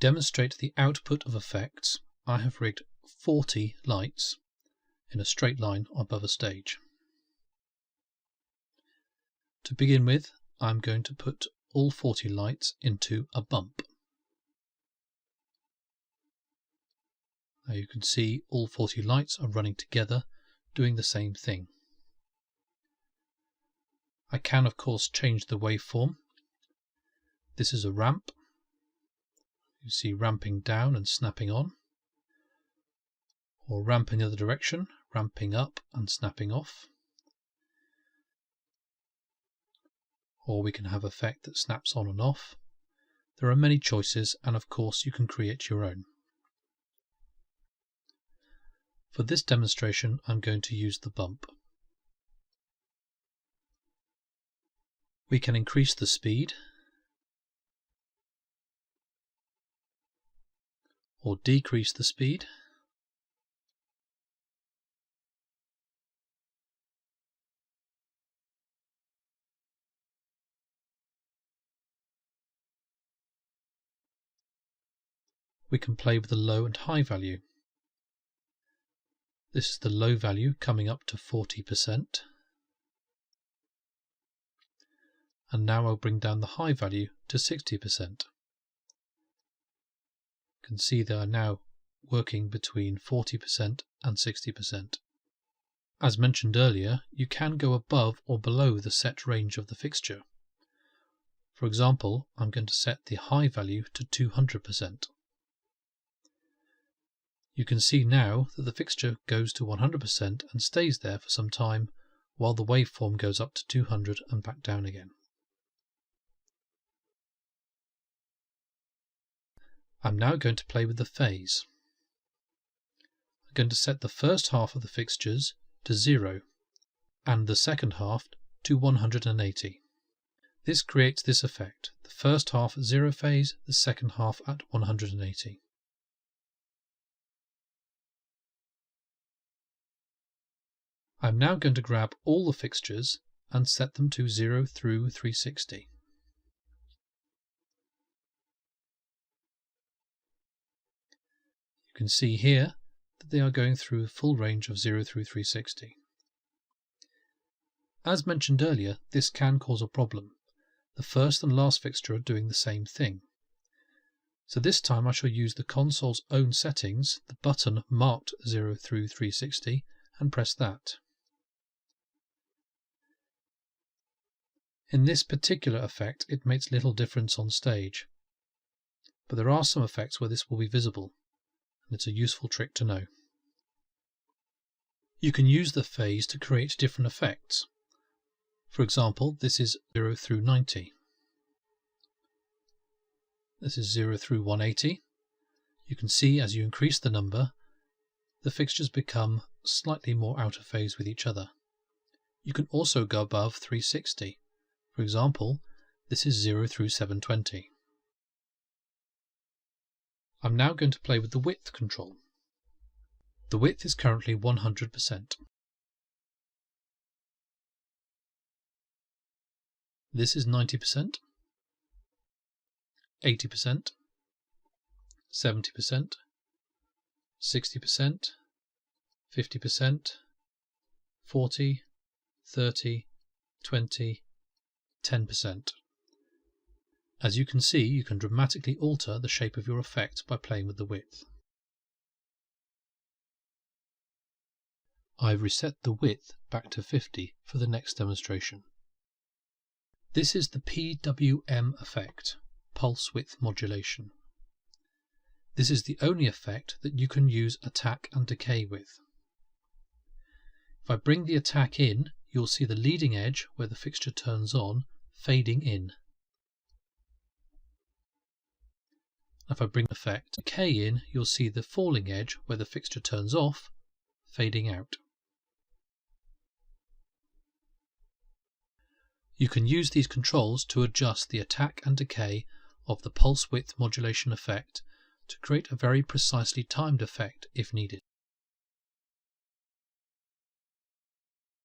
demonstrate the output of effects, I have rigged 40 lights in a straight line above a stage. To begin with, I'm going to put all 40 lights into a bump. Now you can see all 40 lights are running together, doing the same thing. I can of course change the waveform. This is a ramp. You see ramping down and snapping on, or ramping the other direction, ramping up and snapping off. Or we can have effect that snaps on and off. There are many choices, and of course you can create your own. For this demonstration, I'm going to use the bump. We can increase the speed or decrease the speed. We can play with the low and high value. This is the low value coming up to 40%. And now I'll bring down the high value to 60%. You can see they are now working between 40% and 60%. As mentioned earlier, you can go above or below the set range of the fixture. For example, I'm going to set the high value to 200%. You can see now that the fixture goes to 100% and stays there for some time while the waveform goes up to 200 and back down again. I'm now going to play with the phase. I'm going to set the first half of the fixtures to 0 and the second half to 180. This creates this effect, the first half at 0 phase, the second half at 180. I'm now going to grab all the fixtures and set them to 0 through 360. You can see here that they are going through a full range of 0 through 360. As mentioned earlier, this can cause a problem. The first and last fixture are doing the same thing. So this time I shall use the console's own settings, the button marked 0 through 360, and press that. In this particular effect, it makes little difference on stage, but there are some effects where this will be visible, and it's a useful trick to know. You can use the phase to create different effects. For example, this is 0 through 90. This is 0 through 180. You can see as you increase the number, the fixtures become slightly more out of phase with each other. You can also go above 360. For example, this is 0 through 720. I'm now going to play with the width control. The width is currently 100%. This is 90%, 80%, 70%, 60%, 50%, 40, 30, 20, 10%. As you can see, you can dramatically alter the shape of your effect by playing with the width. I've reset the width back to 50 for the next demonstration. This is the PWM effect, pulse width modulation. This is the only effect that you can use attack and decay with. If I bring the attack in, you'll see the leading edge where the fixture turns on fading in. If I bring effect decay in, you'll see the falling edge where the fixture turns off fading out. You can use these controls to adjust the attack and decay of the pulse width modulation effect to create a very precisely timed effect if needed.